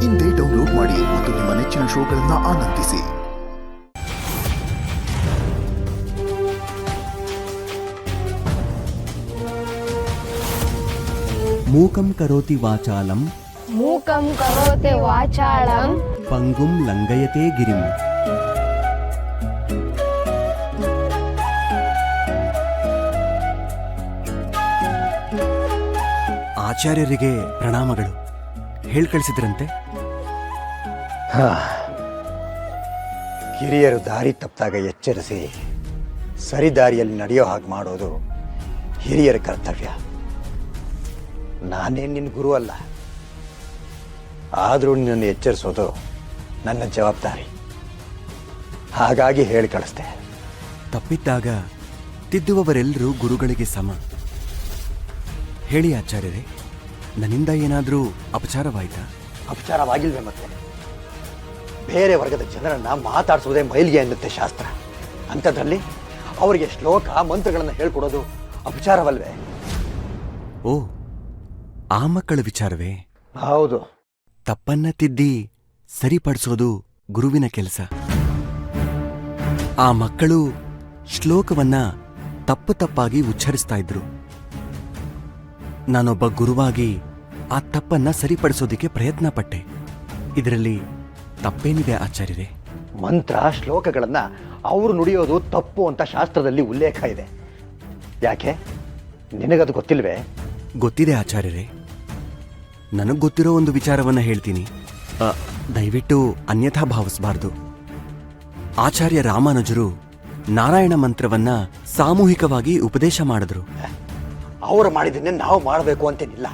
ಇಂದೇ ಡೌನ್ಲೋಡ್ ಮಾಡಿ ಮತ್ತು ನಿಮ್ಮ ನೆಚ್ಚಿನ ಶೋಗಳನ್ನು ಆನಂದಿಸಿ. ಮೂಕಂ ಕರೋತಿ ವಾಚಾಲಂ ಮೂಕಂ ಕರೋತಿ ವಾಚಾಳಂ ಪಂಗುಂ ಲಂಘಯತೆ ಗಿರಿಂ. ಆಚಾರ್ಯರಿಗೆ ಪ್ರಣಾಮಗಳು. ಹೇಳ್ಕಳಿಸಿದ್ರಂತೆ. ಹಿರಿಯರು ದಾರಿ ತಪ್ಪಿದಾಗ ಎಚ್ಚರಿಸಿ ಸರಿ ದಾರಿಯಲ್ಲಿ ನಡೆಯೋ ಹಾಗೆ ಮಾಡೋದು ಹಿರಿಯರ ಕರ್ತವ್ಯ. ನಾನೇನು ನಿನ್ನ ಗುರು ಅಲ್ಲ, ಆದರೂ ನಿನ್ನನ್ನು ಎಚ್ಚರಿಸೋದು ನನ್ನ ಜವಾಬ್ದಾರಿ. ಹಾಗಾಗಿ ಹೇಳಿ ಕಳಿಸ್ದೆ. ತಪ್ಪಿದ್ದಾಗ ತಿದ್ದುವವರೆಲ್ಲರೂ ಗುರುಗಳಿಗೆ ಸಮ. ಹೇಳಿ ಆಚಾರ್ಯರೇ, ನನ್ನಿಂದ ಏನಾದರೂ ಅಪಚಾರವಾಯ್ತಾ? ಅಪಚಾರವಾಗಿಲ್ವೇ? ಮತ್ತೆ ಬೇರೆ ವರ್ಗದ ಜನರನ್ನ ಮಾತಾಡಿಸೋದೇ ಮೈಲಿಗೆ ಅನ್ನುತ್ತೆ ಶಾಸ್ತ್ರ. ಅಂಥದ್ರಲ್ಲಿ ಅವರಿಗೆ ಶ್ಲೋಕ ಮಂತ್ರಗಳನ್ನು ಹೇಳ್ಕೊಡೋದು ಅಪಚಾರವಲ್ವೇ? ಓ, ಆ ಮಕ್ಕಳ ವಿಚಾರವೇ? ಹೌದು. ತಪ್ಪನ್ನ ತಿದ್ದಿ ಸರಿಪಡಿಸೋದು ಗುರುವಿನ ಕೆಲಸ. ಆ ಮಕ್ಕಳು ಶ್ಲೋಕವನ್ನ ತಪ್ಪಾಗಿ ಉಚ್ಚರಿಸ್ತಾ ಇದ್ರು. ನಾನೊಬ್ಬ ಗುರುವಾಗಿ ಆ ತಪ್ಪನ್ನ ಸರಿಪಡಿಸೋದಿಕ್ಕೆ ಪ್ರಯತ್ನ ಪಟ್ಟೆ. ಇದರಲ್ಲಿ ತಪ್ಪೇನಿದೆ ಆಚಾರ್ಯರೇ? ಮಂತ್ರ ಶ್ಲೋಕಗಳನ್ನ ಅವರು ನುಡಿಯೋದು ತಪ್ಪು ಅಂತ ಶಾಸ್ತ್ರದಲ್ಲಿ ಉಲ್ಲೇಖ ಇದೆ. ಯಾಕೆ, ನಿನಗದು ಗೊತ್ತಿಲ್ವೇ? ಗೊತ್ತಿದೆ ಆಚಾರ್ಯರೇ. ನನಗ್ ಗೊತ್ತಿರೋ ಒಂದು ವಿಚಾರವನ್ನ ಹೇಳ್ತೀನಿ. ದಯವಿಟ್ಟು ಅನ್ಯಥಾ ಭಾವಿಸಬಾರ್ದು. ಆಚಾರ್ಯ ರಾಮಾನುಜರು ನಾರಾಯಣ ಮಂತ್ರವನ್ನ ಸಾಮೂಹಿಕವಾಗಿ ಉಪದೇಶ ಮಾಡಿದ್ರು. ಅವರು ಮಾಡಿದ್ದನ್ನೇ ನಾವು ಮಾಡಬೇಕು ಅಂತೇನಿಲ್ಲ.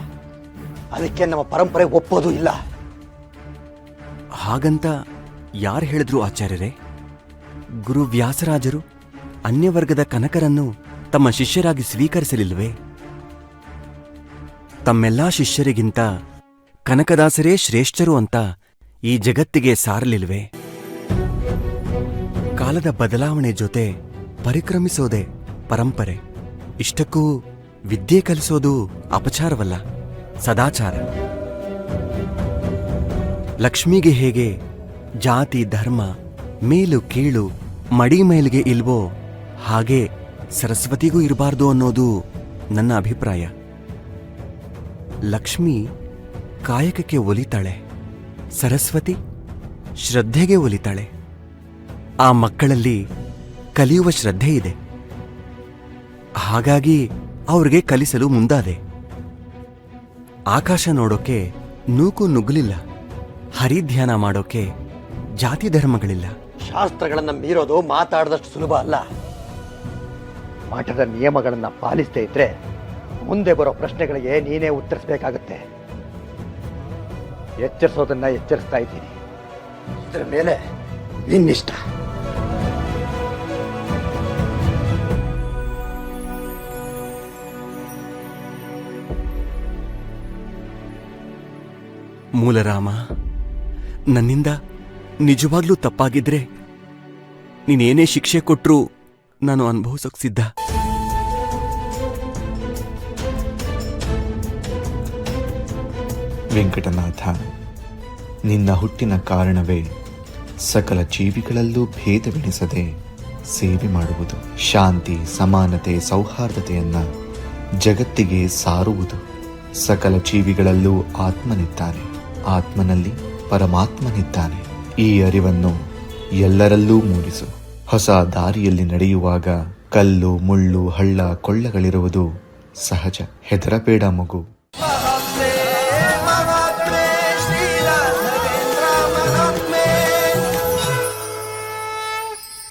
ಅದಕ್ಕೆ ನಮ್ಮ ಪರಂಪರೆ ಒಪ್ಪೋದು ಇಲ್ಲ. ಹಾಗಂತ ಯಾರು ಹೇಳಿದ್ರು ಆಚಾರ್ಯರೇ? ಗುರು ವ್ಯಾಸರಾಜರು ಅನ್ಯವರ್ಗದ ಕನಕರನ್ನು ತಮ್ಮ ಶಿಷ್ಯರಾಗಿ ಸ್ವೀಕರಿಸಲಿಲ್ವೇ? ತಮ್ಮೆಲ್ಲಾ ಶಿಷ್ಯರಿಗಿಂತ ಕನಕದಾಸರೇ ಶ್ರೇಷ್ಠರು ಅಂತ ಈ ಜಗತ್ತಿಗೆ ಸಾರಲಿಲ್ವೇ? ಕಾಲದ ಬದಲಾವಣೆ ಜೊತೆ ಪರಿಕ್ರಮಿಸೋದೆ ಪರಂಪರೆ. ಇಷ್ಟಕ್ಕೂ ವಿದ್ಯೆ ಕಲಿಸೋದು ಅಪಚಾರವಲ್ಲ, ಸದಾಚಾರ. ಲಕ್ಷ್ಮಿಗೆ ಹೇಗೆ ಜಾತಿ ಧರ್ಮ ಮೇಲು ಕೀಳು ಮಡಿ ಮೇಲ್ಗೆ ಇಲ್ವೋ ಹಾಗೆ ಸರಸ್ವತಿಗೂ ಇರಬಾರ್ದು ಅನ್ನೋದು ನನ್ನ ಅಭಿಪ್ರಾಯ. ಲಕ್ಷ್ಮಿ ಕಾಯಕಕ್ಕೆ ಒಲಿತಾಳೆ, ಸರಸ್ವತಿ ಶ್ರದ್ಧೆಗೆ ಒಲಿತಾಳೆ. ಆ ಮಕ್ಕಳಲ್ಲಿ ಕಲಿಯುವ ಶ್ರದ್ಧೆ ಇದೆ. ಹಾಗಾಗಿ ಅವ್ರಿಗೆ ಕಲಿಸಲು ಮುಂದಾದೆ. ಆಕಾಶ ನೋಡೋಕೆ ನೂಕು ನುಗ್ಗಲಿಲ್ಲ, ಹರಿಧ್ಯಾನ ಮಾಡೋಕೆ ಜಾತಿ ಧರ್ಮಗಳಿಲ್ಲ. ಶಾಸ್ತ್ರಗಳನ್ನ ಮೀರೋದು ಮಾತಾಡದಷ್ಟು ಸುಲಭ ಅಲ್ಲ. ಮಠದ ನಿಯಮಗಳನ್ನ ಪಾಲಿಸದೇ ಇದ್ರೆ ಮುಂದೆ ಬರೋ ಪ್ರಶ್ನೆಗಳಿಗೆ ನೀನೇ ಉತ್ತರಿಸಬೇಕಾಗತ್ತೆ. ಎಚ್ಚರಿಸೋದನ್ನ ಎಚ್ಚರಿಸ್ತಾ ಇದ್ದೀನಿ. ಇದರ ಮೇಲೆ ನಿನ್ನಿಷ್ಟ. ಮೂಲರಾಮ, ನನ್ನಿಂದ ನಿಜವಾಗ್ಲೂ ತಪ್ಪಾಗಿದ್ರೆ ನೀನೇನೇ ಶಿಕ್ಷೆ ಕೊಟ್ರೂ ನಾನು ಅನುಭವಿಸೋಕ್ ಸಿದ್ಧ. ವೆಂಕಟನಾಥ, ನಿನ್ನ ಹುಟ್ಟಿನ ಕಾರಣವೇ ಸಕಲ ಜೀವಿಗಳಲ್ಲೂ ಭೇದವೆಣಿಸದೆ ಸೇವೆ ಮಾಡುವುದು, ಶಾಂತಿ ಸಮಾನತೆ ಸೌಹಾರ್ದತೆಯನ್ನ ಜಗತ್ತಿಗೆ ಸಾರುವುದು. ಸಕಲ ಜೀವಿಗಳಲ್ಲೂ ಆತ್ಮನಿದ್ದಾನೆ, ಆತ್ಮನಲ್ಲಿ ಪರಮಾತ್ಮನಿದ್ದಾನೆ. ಈ ಅರಿವನ್ನು ಎಲ್ಲರಲ್ಲೂ ಮೂಡಿಸು. ಹೊಸ ದಾರಿಯಲ್ಲಿ ನಡೆಯುವಾಗ ಕಲ್ಲು ಮುಳ್ಳು ಹಳ್ಳ ಕೊಳ್ಳಗಳಿರುವುದು ಸಹಜ. ಹೆದರಬೇಡ ಮಗು.